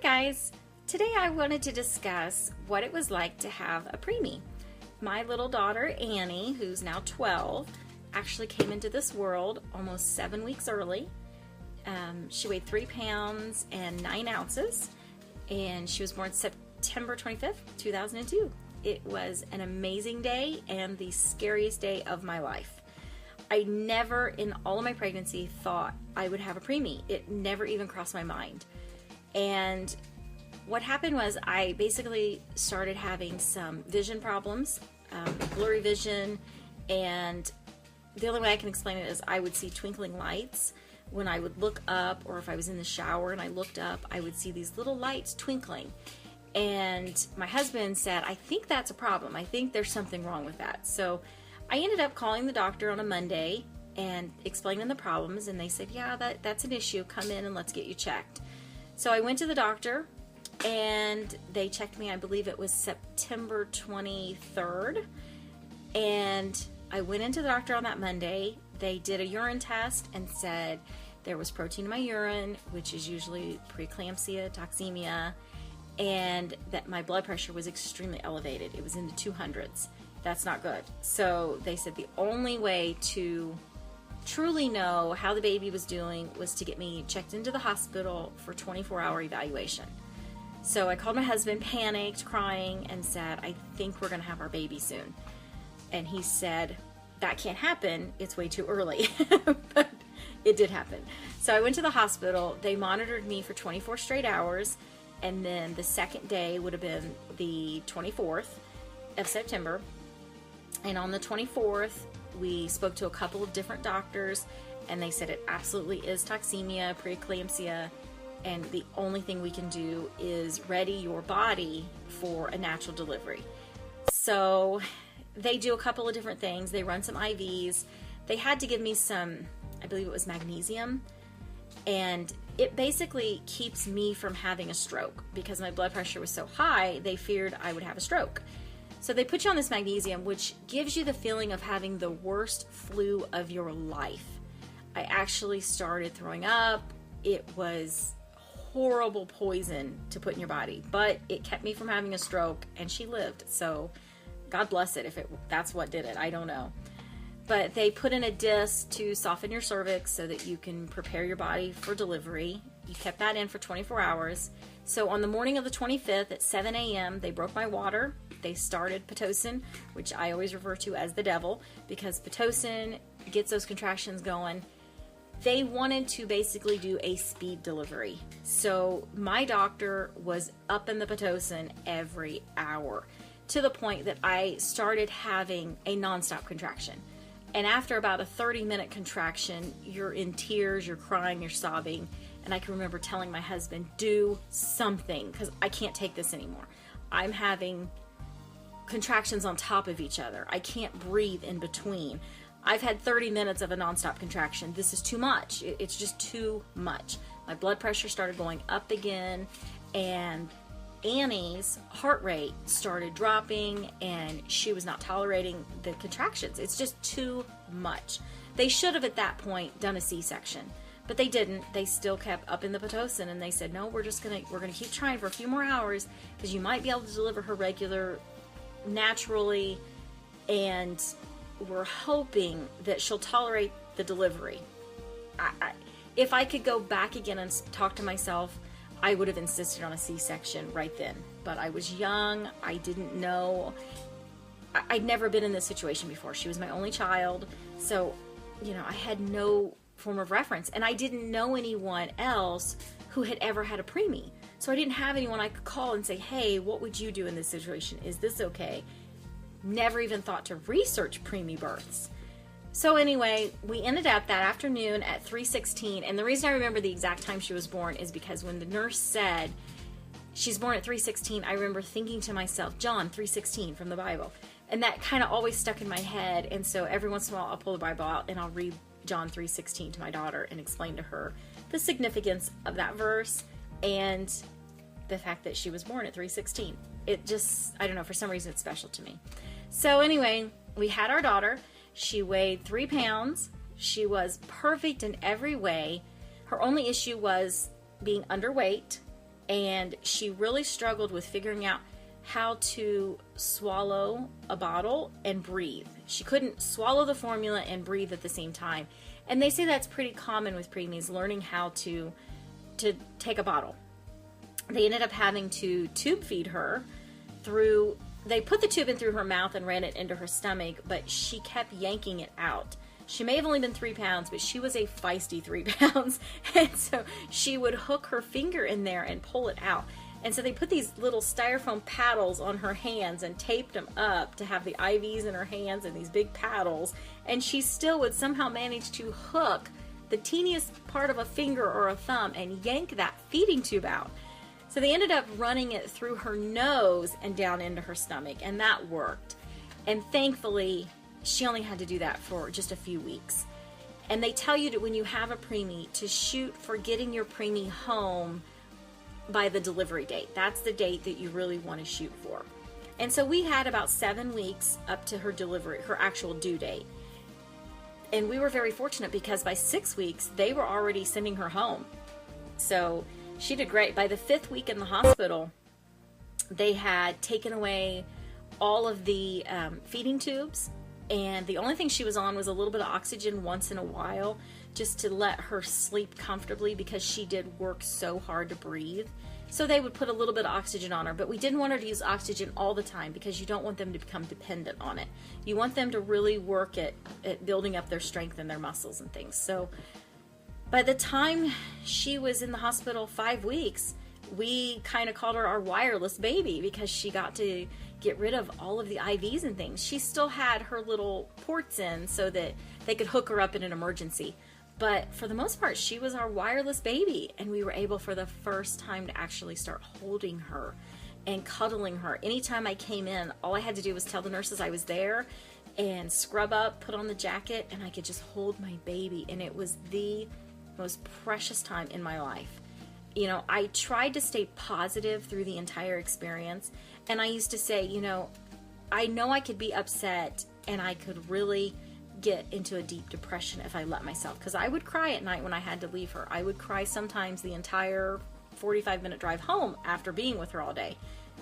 guys, today I wanted to discuss what it was like to have a preemie. My little daughter Annie, who's now 12, actually came into this world almost 7 weeks early. She weighed 3 pounds and 9 ounces, and she was born September 25th, 2002. It was an amazing day and the scariest day of my life. I never in all of my pregnancy thought I would have a preemie. It never even crossed my mind. And what happened was I basically started having some vision problems, blurry vision, and the only way I can explain it is I would see twinkling lights when I would look up, or if I was in the shower and I looked up, I would see these little lights twinkling. And my husband said, I think that's a problem. I think there's something wrong with that. So I ended up calling the doctor on a Monday and explaining the problems, and they said, yeah, that's an issue. Come in and let's get you checked. So I went to the doctor, and they checked me, I believe it was September 23rd, and I went into the doctor on that Monday. They did a urine test and said there was protein in my urine, which is usually preeclampsia, toxemia, and that my blood pressure was extremely elevated. It was in the 200s. That's not good. So they said the only way to truly know how the baby was doing was to get me checked into the hospital for 24-hour evaluation. So I called my husband, panicked, crying, and said, I think we're going to have our baby soon. And he said, that can't happen. It's way too early. But it did happen. So I went to the hospital. They monitored me for 24 straight hours. And then the second day would have been the 24th of September. And on the 24th, we spoke to a couple of different doctors, and they said it absolutely is toxemia, preeclampsia, and the only thing we can do is ready your body for a natural delivery. So they do a couple of different things. They run some IVs. They had to give me some, I believe it was magnesium, and it basically keeps me from having a stroke because my blood pressure was so high, they feared I would have a stroke. So they put you on this magnesium, which gives you the feeling of having the worst flu of your life. I actually started throwing up. It was horrible poison to put in your body, but it kept me from having a stroke, and she lived. So God bless it if that's what did it. I don't know. But they put in a disc to soften your cervix so that you can prepare your body for delivery. You kept that in for 24 hours. So on the morning of the 25th at 7 a.m., they broke my water. They started Pitocin, which I always refer to as the devil, because Pitocin gets those contractions going. They wanted to basically do a speed delivery. So my doctor was up in the Pitocin every hour to the point that I started having a nonstop contraction. And after about a 30-minute contraction, you're in tears, you're crying, you're sobbing. And I can remember telling my husband, do something, because I can't take this anymore. I'm having contractions on top of each other. I can't breathe in between. I've had 30 minutes of a nonstop contraction. This is too much. It's just too much. My blood pressure started going up again, and Annie's heart rate started dropping, and she was not tolerating the contractions. It's just too much. They should have at that point done a C-section, but they didn't. They still kept up in the Pitocin, and they said, no, we're gonna keep trying for a few more hours because you might be able to deliver her naturally, and we're hoping that she'll tolerate the delivery. If I could go back again and talk to myself, I would have insisted on a C-section right then. But I was young. I didn't know. I'd never been in this situation before. She was my only child. So, I had no form of reference. And I didn't know anyone else who had ever had a preemie. So I didn't have anyone I could call and say, hey, what would you do in this situation? Is this okay? Never even thought to research preemie births. So anyway, we ended up that afternoon at 3:16, and the reason I remember the exact time she was born is because when the nurse said she's born at 3:16, I remember thinking to myself, John 3:16 from the Bible, and that kind of always stuck in my head. And so every once in a while I'll pull the Bible out and I'll read John 3:16 to my daughter and explain to her the significance of that verse and the fact that she was born at 3:16. It just, I don't know, for some reason it's special to me. So anyway, we had our daughter. She weighed 3 pounds. She was perfect in every way. Her only issue was being underweight and she really struggled with figuring out how to swallow a bottle and breathe. She couldn't swallow the formula and breathe at the same time. And they say that's pretty common with preemies, learning how to take a bottle. They ended up having to tube feed her through, they put the tube in through her mouth and ran it into her stomach, but she kept yanking it out. She may have only been 3 pounds, but she was a feisty 3 pounds. And so she would hook her finger in there and pull it out. And so they put these little styrofoam paddles on her hands and taped them up to have the IVs in her hands and these big paddles. And she still would somehow manage to hook the teeniest part of a finger or a thumb and yank that feeding tube out. So they ended up running it through her nose and down into her stomach, and that worked. And thankfully, she only had to do that for just a few weeks. And they tell you that when you have a preemie, to shoot for getting your preemie home by the delivery date. That's the date that you really want to shoot for. And so we had about 7 weeks up to her delivery, her actual due date. And we were very fortunate because by 6 weeks, they were already sending her home. So she did great. By the 5th week in the hospital, they had taken away all of the feeding tubes, and the only thing she was on was a little bit of oxygen once in a while, just to let her sleep comfortably because she did work so hard to breathe. So they would put a little bit of oxygen on her, but we didn't want her to use oxygen all the time because you don't want them to become dependent on it. You want them to really work at building up their strength and their muscles and things. So by the time she was in the hospital 5 weeks, we kind of called her our wireless baby because she got to get rid of all of the IVs and things. She still had her little ports in so that they could hook her up in an emergency. But for the most part, she was our wireless baby, and we were able for the first time to actually start holding her and cuddling her. Anytime I came in, all I had to do was tell the nurses I was there and scrub up, put on the jacket, and I could just hold my baby. And it was the most precious time in my life. You know, I tried to stay positive through the entire experience, and I used to say, you know I could be upset and I could really get into a deep depression if I let myself, because I would cry at night when I had to leave her. I would cry sometimes the entire 45-minute drive home after being with her all day,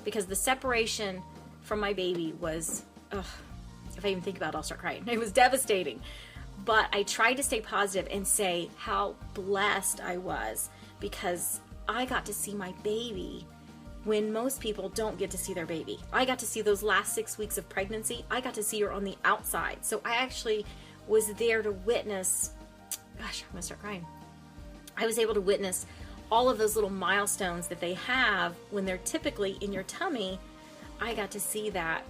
because the separation from my baby was, if I even think about it, I'll start crying. It was devastating. But I tried to stay positive and say how blessed I was, because I got to see my baby when most people don't get to see their baby. I got to see those last 6 weeks of pregnancy. I got to see her on the outside. So I actually was there to witness, gosh, I'm gonna start crying. I was able to witness all of those little milestones that they have when they're typically in your tummy. I got to see that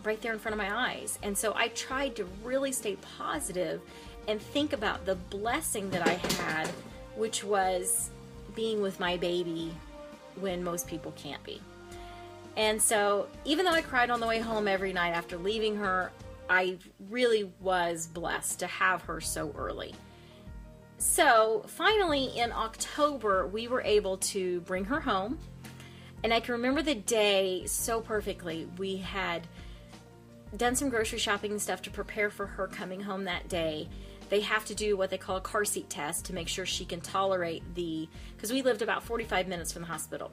right there in front of my eyes. And so I tried to really stay positive and think about the blessing that I had, which was being with my baby when most people can't be. And so even though I cried on the way home every night after leaving her, I really was blessed to have her so early. So finally in October, we were able to bring her home. And I can remember the day so perfectly. We had done some grocery shopping and stuff to prepare for her coming home that day. They have to do what they call a car seat test to make sure she can tolerate because we lived about 45 minutes from the hospital.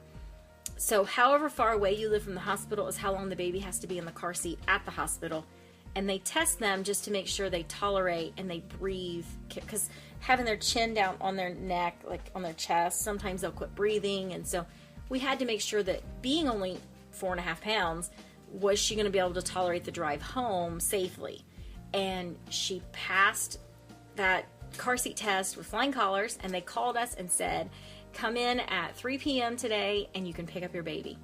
So however far away you live from the hospital is how long the baby has to be in the car seat at the hospital. And they test them just to make sure they tolerate and they breathe, because having their chin down on their neck, like on their chest, sometimes they'll quit breathing. And so we had to make sure that, being only 4.5 pounds, was she going to be able to tolerate the drive home safely. And she passed that car seat test with flying colors, and they called us and said, come in at 3 p.m. today and you can pick up your baby.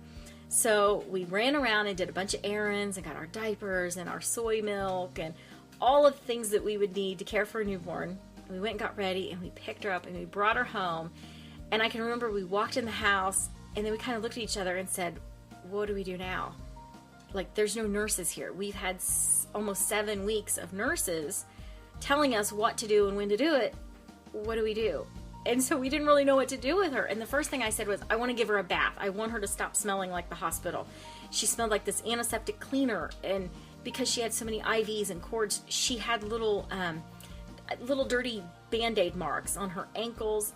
So we ran around and did a bunch of errands and got our diapers and our soy milk and all of the things that we would need to care for a newborn. We went and got ready and we picked her up and we brought her home. And I can remember we walked in the house and then we kind of looked at each other and said, what do we do now? Like, there's no nurses here. We've had almost 7 weeks of nurses telling us what to do and when to do it. What do we do? And so we didn't really know what to do with her. And the first thing I said was, I want to give her a bath. I want her to stop smelling like the hospital. She smelled like this antiseptic cleaner. And because she had so many IVs and cords, she had little dirty Band-Aid marks on her ankles.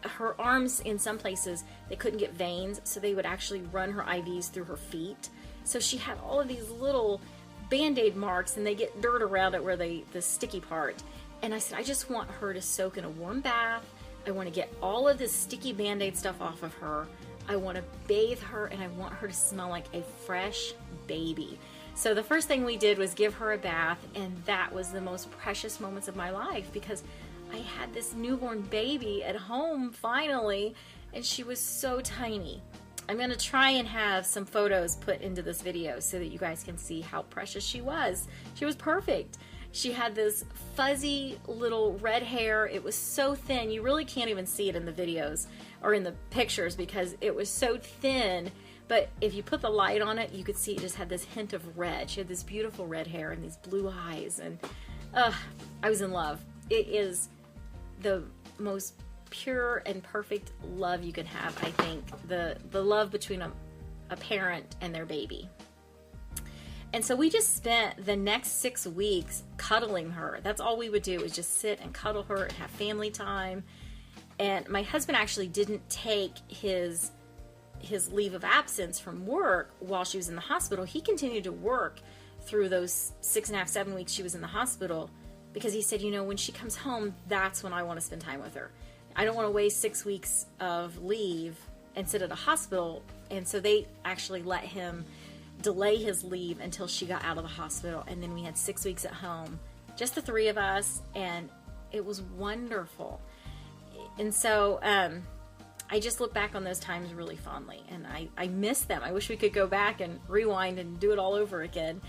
her arms, in some places, they couldn't get veins, so they would actually run her IVs through her feet. So she had all of these little Band-Aid marks, and they get dirt around it where the sticky part. And I said, I just want her to soak in a warm bath. I want to get all of this sticky Band-Aid stuff off of her. I want to bathe her, and I want her to smell like a fresh baby. So the first thing we did was give her a bath, and that was the most precious moments of my life, because I had this newborn baby at home finally, and she was so tiny. I'm going to try and have some photos put into this video so that you guys can see how precious she was. She was perfect. She had this fuzzy little red hair. It was so thin. You really can't even see it in the videos or in the pictures because it was so thin. But if you put the light on it, you could see it just had this hint of red. She had this beautiful red hair and these blue eyes. And I was in love. It is the most pure and perfect love you can have, I think. The love between a parent and their baby. And so we just spent the next 6 weeks cuddling her. That's all we would do, is just sit and cuddle her and have family time. And my husband actually didn't take his leave of absence from work while she was in the hospital. He continued to work through those 6.5, 7 weeks she was in the hospital, because he said, you know, when she comes home, that's when I want to spend time with her. I don't want to waste 6 weeks of leave and sit at a hospital. And so they actually let him delay his leave until she got out of the hospital, and then we had 6 weeks at home, just the three of us, and it was wonderful. And so I just look back on those times really fondly, and I miss them. I wish we could go back and rewind and do it all over again.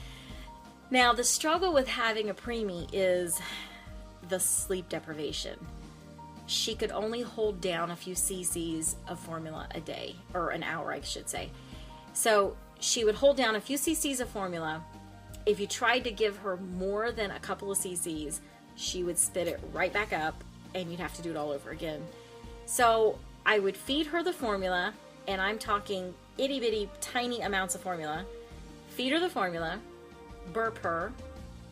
Now, the struggle with having a preemie is the sleep deprivation. She could only hold down a few cc's of formula a day, or an hour, I should say. So she would hold down a few cc's of formula. If you tried to give her more than a couple of cc's, she would spit it right back up, and you'd have to do it all over again. So I would feed her the formula, and I'm talking itty bitty tiny amounts of formula. Feed her the formula, burp her,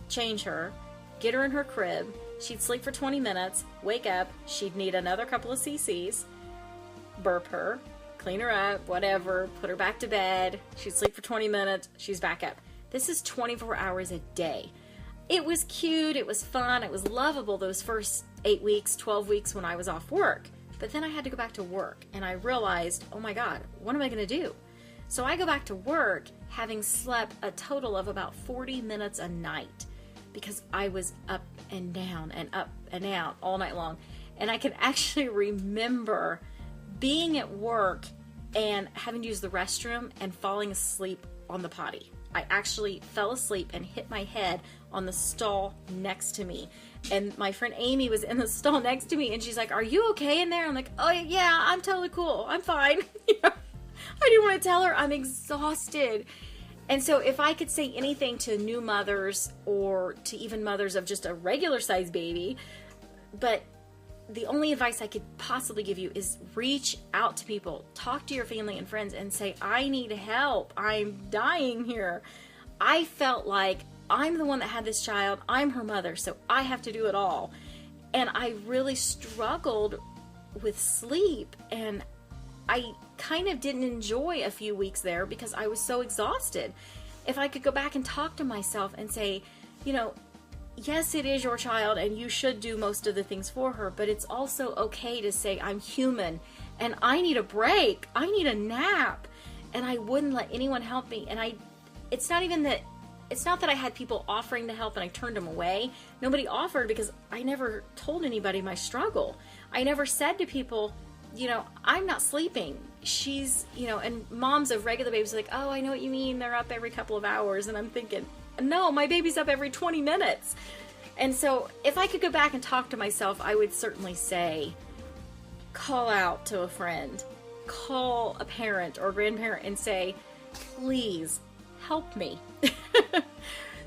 change her, get her in her crib. She'd sleep for 20 minutes, wake up, she'd need another couple of cc's, burp her, clean her up, whatever, put her back to bed. She'd sleep for 20 minutes, she's back up. This is 24 hours a day. It was cute, it was fun, it was lovable those first 8 weeks, 12 weeks when I was off work. But then I had to go back to work, and I realized, oh my God, what am I going to do? So I go back to work having slept a total of about 40 minutes a night, because I was up and down all night long. And I can actually remember being at work and having to use the restroom and falling asleep on the potty. I actually fell asleep and hit my head on the stall next to me. And my friend Amy was in the stall next to me, and she's like, "Are you okay in there?" I'm like, "Oh yeah, I'm totally cool. I'm fine." I didn't want to tell her I'm exhausted. And so if I could say anything to new mothers, or to even mothers of just a regular sized baby, but the only advice I could possibly give you is reach out to people, talk to your family and friends, and say, I need help. I'm dying here. I felt like I'm the one that had this child. I'm her mother, so I have to do it all. And I really struggled with sleep, and I kind of didn't enjoy a few weeks there because I was so exhausted. If I could go back and talk to myself and say, you know, yes, it is your child and you should do most of the things for her, but it's also okay to say, I'm human and I need a break. I need a nap. And I wouldn't let anyone help me. And it's not that I had people offering to help and I turned them away. Nobody offered because I never told anybody my struggle. I never said to people, you know, I'm not sleeping. She's, you know, and moms of regular babies are like, oh, I know what you mean. They're up every couple of hours. And I'm thinking, no, my baby's up every 20 minutes. And so if I could go back and talk to myself, I would certainly say, call out to a friend, call a parent or grandparent and say, please help me.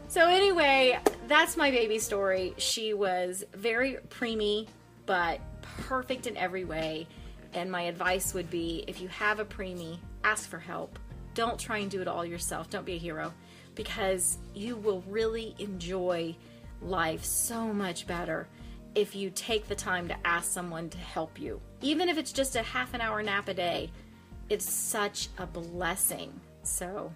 So anyway, that's my baby story. She was very preemie, but perfect in every way. And my advice would be, if you have a preemie, ask for help. Don't try and do it all yourself. Don't be a hero, because you will really enjoy life so much better. if you take the time to ask someone to help you. Even if it's just a half an hour nap a day, it's such a blessing. So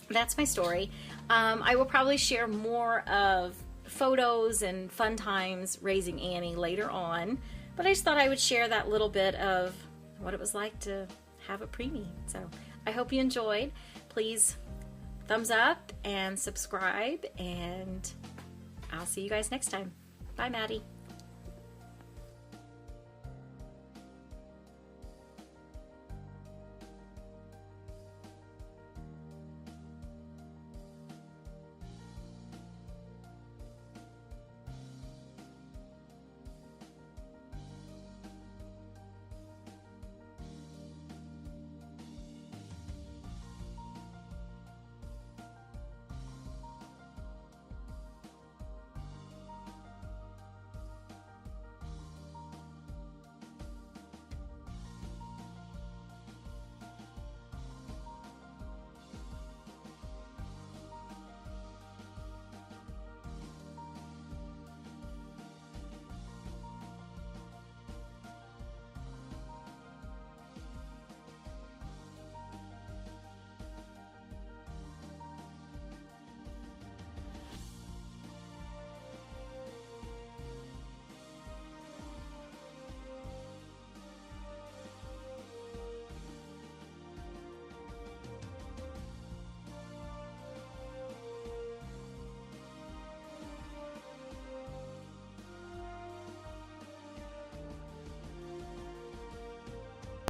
that's my story. I will probably share more of photos and fun times raising Annie later on, but I just thought I would share that little bit of what it was like to have a preemie. So I hope you enjoyed. Please thumbs up and subscribe, and I'll see you guys next time. Bye, Maddie.